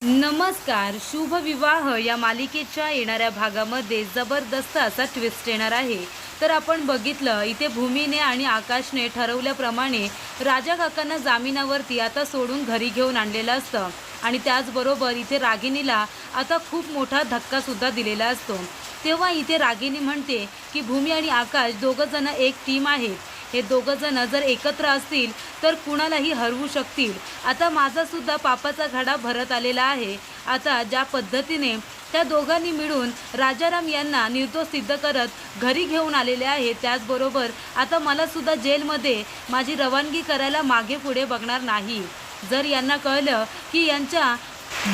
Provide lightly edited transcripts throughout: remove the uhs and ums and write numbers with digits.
नमस्कार. शुभ विवाह या मालिकेच्या येणाऱ्या भागामध्ये जबरदस्त असा ट्विस्ट येणार आहे. तर आपण बघितलं इथे भूमीने आणि आकाशने ठरवल्याप्रमाणे राजा काकांना जामिनावरती आता सोडून घरी घेऊन आणलेलं असतं आणि त्याचबरोबर इथे रागिनीला आता खूप मोठा धक्कासुद्धा दिलेला असतो. तेव्हा इथे रागिनी म्हणते की भूमी आणि आकाश दोघंजण एक टीम आहेत. हे दोघंजण जर एकत्र असतील तर कुणालाही हरवू शकतील. आता माझासुद्धा पापाचा घडा भरत आलेला आहे. आता ज्या पद्धतीने त्या दोघांनी मिळून राजाराम यांना निर्दोष सिद्ध करत घरी घेऊन आलेले आहे, त्याचबरोबर आता मलासुद्धा जेलमध्ये माझी रवानगी करायला मागे पुढे बघणार नाही. जर यांना कळलं की यांच्या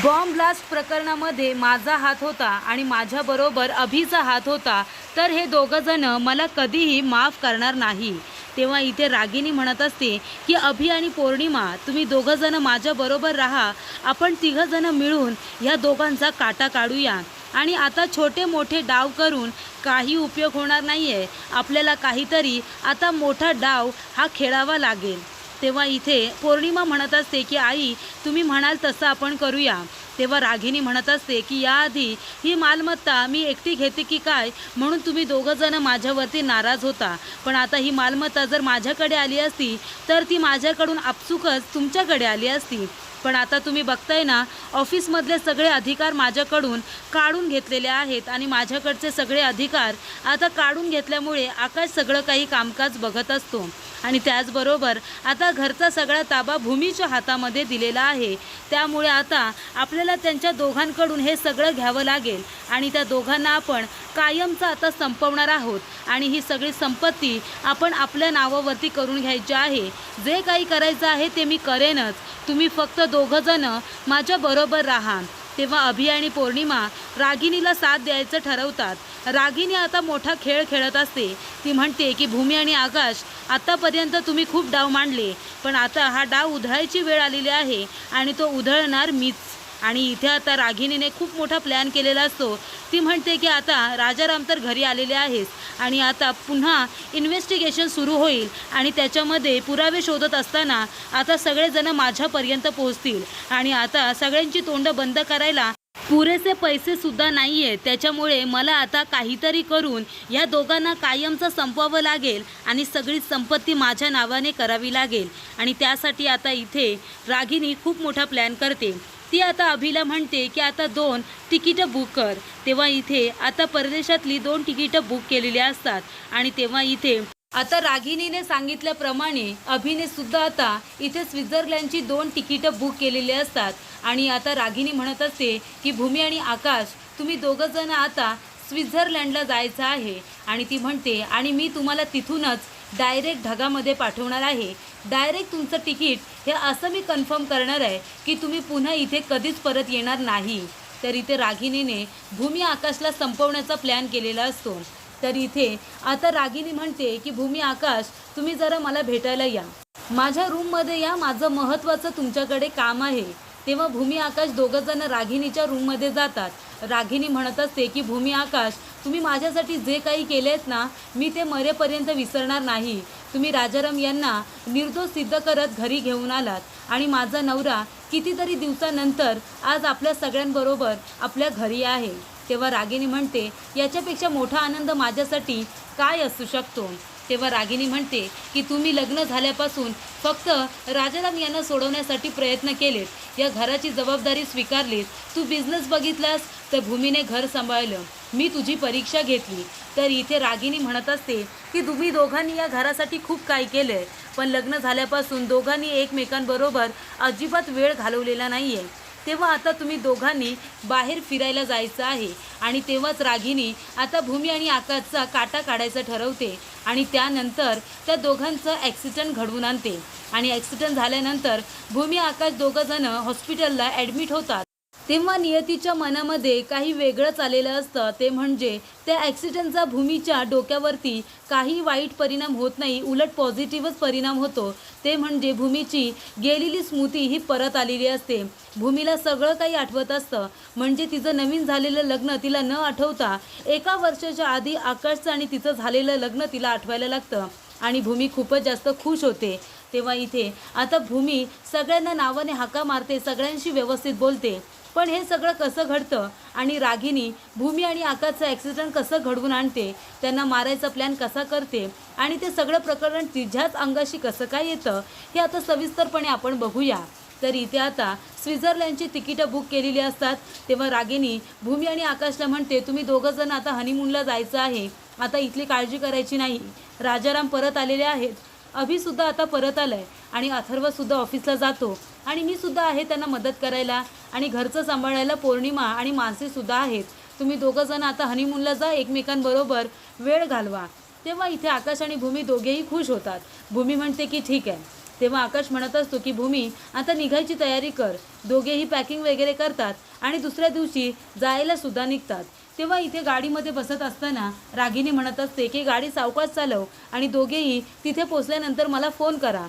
बॉम्ब ब्लास्ट प्रकरणामध्ये माझा हात होता आणि माझ्याबरोबर अभिचा हात होता, तर हे दोघंजण मला कधीही माफ करणार नाही. तेव्हा इथे रागिनी म्हणत असते की अभि आणि पौर्णिमा, तुम्ही दोघंजण माझ्याबरोबर राहा. आपण तिघंजण मिळून ह्या दोघांचा काटा काढूया. आणि आता छोटे मोठे डाव करून काही उपयोग होणार नाही आहे. आपल्याला काहीतरी आता मोठा डाव हा खेळावा लागेल. तेव्हा इथे पौर्णिमा म्हणत असते की आई, तुम्ही म्हणाल तसं आपण करूया. तेव्हा रागिनी म्हणत असते की याआधी ही मालमत्ता मी एकटी घेते की काय, म्हणून तुम्ही दोघंजण माझ्यावरती नाराज होता. पण आता ही मालमत्ता जर माझ्याकडे आली असती तर ती माझ्याकडून आपसुकच तुमच्याकडे आली असती. पण आता तुम्ही बघताय ना, ऑफिसमधले सगळे अधिकार माझ्याकडून काढून घेतलेले आहेत आणि माझ्याकडचे सगळे अधिकार आता काढून घेतल्यामुळे आकाश सगळं काही कामकाज बघत असतो. आणि त्याचबरोबर आता घरचा सगळा ताबा भूमीच्या हातामध्ये दिलेला आहे. त्यामुळे आता आपल्याला त्यांच्या दोघांकडून हे सगळं घ्यावं लागेल आणि त्या दोघांना आपण कायमचं आता संपवणार आहोत आणि ही सगळी संपत्ती आपण आपल्या नावावरती करून घ्यायची आहे. जे काही करायचं आहे ते मी करेनच. तुम्ही फक्त दोघंजण माझ्याबरोबर राहा. तेव्हा अभि आणि पौर्णिमा रागिनीला साथ द्यायचं ठरवतात. रागिनी आता मोठा खेळ खेळत असते. ती म्हणते की भूमी आणि आकाश, आत्तापर्यंत तुम्ही खूप डाव मांडले, पण आता हा डाव उधळायची वेळ आलेली आहे आणि तो उधळणार मीच. आणि इथे आता रागिनीने खूप मोठा प्लॅन केलेला असतो. ती म्हणते की आता राजाराम तर घरी आलेले आहेस आणि आता पुन्हा इन्व्हेस्टिगेशन सुरू होईल आणि त्याच्यामध्ये पुरावे शोधत असताना आता सगळेजण माझ्यापर्यंत पोहोचतील आणि आता सगळ्यांची तोंड बंद करायला पुरेसे पैसेसुद्धा नाही आहेत. त्याच्यामुळे मला आता काहीतरी करून या दोघांना कायमचं संपवावं लागेल आणि सगळी संपत्ती माझ्या नावाने करावी लागेल. आणि त्यासाठी आता इथे रागिनी खूप मोठा प्लॅन करते. ती आता अभिला म्हणते की आता 2 तिकीटं बुक कर. तेव्हा इथे आता परदेशातली 2 तिकीटं बुक केलेली असतात आणि तेव्हा इथे आता रागिनीने सांगितल्याप्रमाणे अभिने सुद्धा आता इथे स्वित्झर्लंडची 2 तिकीटं बुक केलेली असतात. आणि आता रागिनी म्हणत असते की भूमी आणि आकाश, तुम्ही दोघंजण आता स्वित्झर्लंडला जायचं आहे. आणि ती म्हणते आणि मी तुम्हाला तिथूनच डायरेक्ट ढगामध्ये पाठवणार आहे. डायरेक्ट तुमचं तिकीट हे असं मी कन्फर्म करणार आहे की तुम्ही पुन्हा इथे कधीच परत येणार नाही. तर इथे रागिनीने भूमी आकाशला संपवण्याचा प्लॅन केलेला असतो. तर इथे आता रागिनी म्हणते की भूमी आकाश, तुम्ही जरा मला भेटायला या, माझ्या रूममध्ये या, माझं महत्त्वाचं तुमच्याकडे काम आहे. तेव्हा भूमी आकाश दोघंजण रागिनीच्या रूममध्ये जातात. रागिनी म्हणत असते की भूमी आकाश, तुम्ही माझ्यासाठी जे काही केले आहेत ना, मी ते मरेपर्यंत विसरणार नाही. तुम्ही राजाराम यांना निर्दोष सिद्ध करत घरी घेऊन आलात आणि माझा नवरा कितीतरी दिवसानंतर आज आपल्या सगळ्यांबरोबर आपल्या घरी आहे. तेव्हा रागिनी म्हणते याच्यापेक्षा मोठा आनंद माझ्यासाठी काय असू शकतो. तेव्हा रागिनी म्हणते की तुम्ही लग्न झाल्यापासून फक्त राजाराम यांना सोडवण्यासाठी प्रयत्न केलेत, या घराची जबाबदारी स्वीकारलीत, तू बिझनेस बघितलास तर भूमीने घर सांभाळलं, मी तुझी परीक्षा घेतली. तर इथे रागिनी म्हणत असते की तुम्ही दोघांनी या घरासाठी खूप काही केलं आहे, पण लग्न झाल्यापासून दोघांनी एकमेकांबरोबर अजिबात वेळ घालवलेला नाही आहे. तेव्हा आता तुम्ही दोघांनी बाहेर फिरायला जायचं आहे. आणि तेव्हाच रागिनी आता भूमी आणि आकाशचा काटा काढायचं ठरवते आणि त्यानंतर त्या दोघांचं ॲक्सिडेंट घडवून आणते. आणि ॲक्सिडेंट झाल्यानंतर भूमी आकाश दोघंजण हॉस्पिटलला ॲडमिट होतात. तेव्हा नियतीच्या मनामध्ये काही वेगळंच आलेलं असतं. ते म्हणजे त्या ॲक्सिडेंटचा भूमीच्या डोक्यावरती काही वाईट परिणाम होत नाही, उलट पॉझिटिव्हच परिणाम होतो. ते म्हणजे भूमीची गेलेली स्मृती ही परत आलेली असते. भूमीला सगळं काही आठवत असतं. म्हणजे तिचं नवीन झालेलं लग्न तिला न आठवता 1 वर्षाच्या आधी आकाशचं आणि तिचं झालेलं लग्न तिला आठवायला लागतं आणि भूमी खूपच जास्त खुश होते. तेव्हा इथे आता भूमी सगळ्यांना नावाने हाका मारते, सगळ्यांशी व्यवस्थित बोलते. पण हे सगळं कसं घडतं आणि रागिनी भूमी आणि आकाशचं ॲक्सिडेंट कसं घडवून आणते, त्यांना मारायचा प्लॅन कसा करते आणि ते सगळं प्रकरण तिच्याच अंगाशी कसं काय येतं हे आता सविस्तरपणे आपण बघूया. तर इथे आता स्वित्झर्लंडची तिकीटं बुक केलेली असतात. तेव्हा रागिनी भूमी आणि आकाशला म्हणते, तुम्ही दोघं जण आता हनीमूनला जायचं आहे, आता इथली काळजी करायची नाही. राजाराम परत आलेले आहेत, अभिसुद्धा आता परत आलाय आणि अथर्वसुद्धा ऑफिसला जातो आणि मी सुद्धा आहे त्यांना मदत करायला आणि घरचं सांभाळायला पौर्णिमा आणि मानसीसुद्धा आहेत. तुम्ही दोघं जण आता हनीमूनला जा, एकमेकांबरोबर वेळ घालवा. तेव्हा इथे आकाश आणि भूमी दोघेही खुश होतात. भूमी म्हणते की ठीक आहे. तेव्हा आकाश म्हणत असतो की भूमी आता निघायची तयारी कर. दोघेही पॅकिंग वगैरे करतात आणि दुसऱ्या दिवशी जायला सुद्धा निघतात. तेव्हा इथे गाडीमध्ये बसत असताना रागिनी म्हणत असते की गाडी सावकाश चालव आणि दोघेही तिथे पोचल्यानंतर मला फोन करा.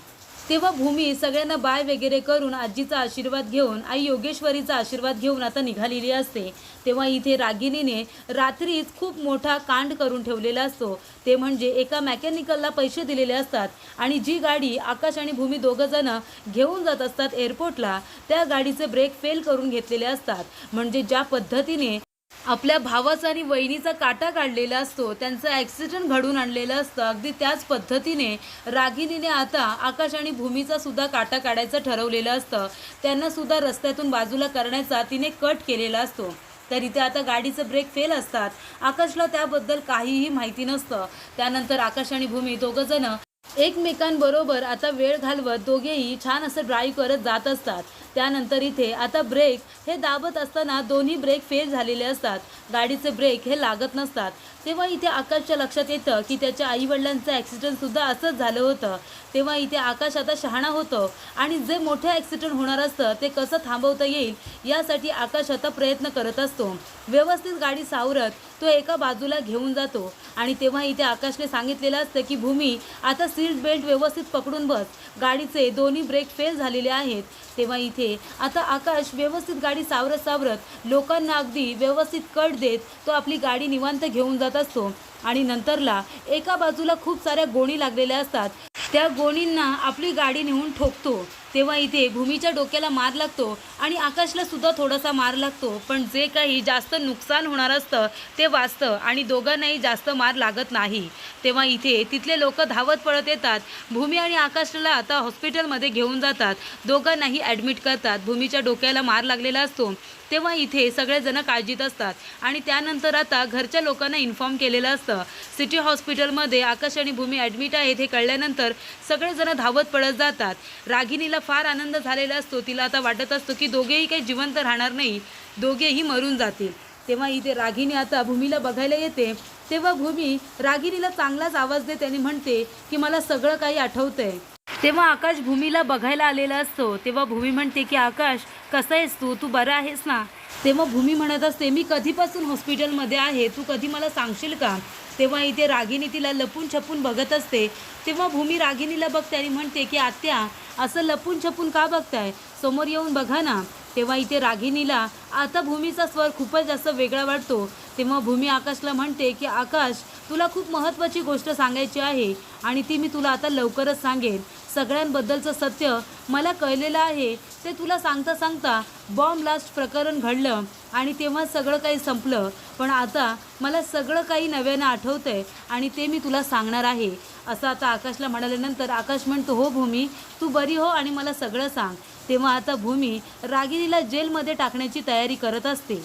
तेव्हा भूमी सगळ्यांना बाय वगैरे करून आजीचा आशीर्वाद घेऊन आई योगेश्वरीचा आशीर्वाद घेऊन आता निघालेली असते. तेव्हा इथे रागिनीने रात्रीच खूप मोठा कांड करून ठेवलेला असतो. ते म्हणजे एका मेकॅनिकलला पैसे दिलेले असतात आणि जी गाडी आकाश आणि भूमी दोघं जण घेऊन जात असतात एअरपोर्टला, त्या गाडीचे ब्रेक फेल करून घेतलेले असतात. म्हणजे ज्या पद्धतीने आपल्या भावाचा आणि वहिनीचा काटा काढलेला असतो, त्यांचं ॲक्सिडेंट घडून आणलेलं असतं, अगदी त्याच पद्धतीने रागिनीने आता आकाश आणि भूमीचा सुद्धा काटा काढायचं ठरवलेलं असतं. त्यांना सुद्धा रस्त्यातून बाजूला करण्याचा तिने कट केलेला असतो. तर इथे आता गाडीचं ब्रेक फेल असतात. आकाशला त्याबद्दल काहीही माहिती नसतं. त्यानंतर आकाश आणि भूमी दोघं जण एकमेकांबरोबर आता वेळ घालवत दोघेही छान असं ड्राईव्ह करत जात असतात. त्यानंतर इथे आता ब्रेक हे दाबत असताना दोन्ही ब्रेक फेल झालेले असतात. गाडीचे ब्रेक हे लागत नसतात. तेव्हा इथे आकाशच्या लक्षात येतं की त्याच्या आईवडिलांचं ॲक्सिडेंटसुद्धा असंच झालं होतं. तेव्हा इथे आकाश आता शहाणा होतो आणि जे मोठं ॲक्सिडेंट होणार असतं ते कसं थांबवता येईल यासाठी आकाश आता प्रयत्न करत असतो. व्यवस्थित गाडी सावरत तो एका बाजूला घेऊन जातो आणि तेव्हा इथे आकाशने सांगितलेलं असतं की भूमी आता सीट बेल्ट व्यवस्थित पकडून बस, गाडीचे दोन्ही ब्रेक फेल झालेले आहेत. तेव्हा इथे आता आकाश व्यवस्थित गाडी सावरत सावरत लोकांना अगदी व्यवस्थित कट देत तो आपली गाडी निवांत घेऊन जात असतो आणि नंतरला एका बाजूला खूप साऱ्या गोणी लागलेल्या असतात. त्या गोणींना आपली गाडी नेऊन ठोकतो. तेव्हा इथे भूमीच्या डोक्याला मार लागतो आणि आकाशला सुद्धा थोडासा मार लागतो. पण जे काही जास्त नुकसान होणार असतं ते वाचतं आणि दोघांनाही जास्त मार लागत नाही. तेव्हा इथे तिथले लोक धावत पळत येतात. भूमी आणि आकाशला आता हॉस्पिटलमध्ये घेऊन जातात. दोघांनाही ॲडमिट करतात. भूमीच्या डोक्याला मार लागलेला असतो. तेव्हा इथे सगळेजण काळजीत असतात आणि त्यानंतर आता घरच्या लोकांना इन्फॉर्म केलेलं असतं. सिटी हॉस्पिटलमध्ये आकाश आणि भूमी ॲडमिट आहेत हे कळल्यानंतर सगळेजण धावत पळत जातात. रागिनीला फार आनंद झालेला असतो. तिला आता वाटत असतो की दोघेही काही जिवंत राहणार नाही, दोघेही मरून जातील. तेव्हा इथे रागिनी आता भूमीला बघायला येते. तेव्हा भूमी रागिनीला चांगलाच आवाज देते आणि म्हणते की मला सगळं काही आठवतंय. तेव्हा आकाश भूमीला बघायला आलेला असतो. तेव्हा भूमी म्हणते की आकाश कसा आहेस तू बरा आहेस ना? तेव्हा भूमी म्हणत असते मी कधीपासून हॉस्पिटलमध्ये आहे, तू कधी मला सांगशील का? तेव्हा इथे रागिनी तिला लपून छपून बघत असते. तेव्हा भूमी रागिनीला बघते आणि म्हणते की आत्या असं लपून छपून का बघताय, समोर येऊन बघा ना. तेव्हा इथे रागिनीला आता भूमीचा स्वर खूपच जास्त वेगळा वाटतो. तेव्हा भूमी आकाशला म्हणते की आकाश तुला खूप महत्त्वाची गोष्ट सांगायची आहे आणि ती मी तुला आता लवकरच सांगेन. सगळ्यांबद्दलचं सत्य मला कळलेलं आहे. ते तुला सांगता सांगता बॉम्ब ब्लास्ट प्रकरण घडलं आणि तेव्हा सगळं काही संपलं. पण आता मला सगळं काही नव्यानं आठवतंय आणि ते मी तुला सांगणार आहे, असं आता आकाशला म्हणाल्यानंतर आकाश म्हणतो हो भूमी तू बरी हो आणि मला सगळं सांग. तेव्हा आता भूमी रागिनीला जेलमध्ये टाकण्याची तयारी करत असते.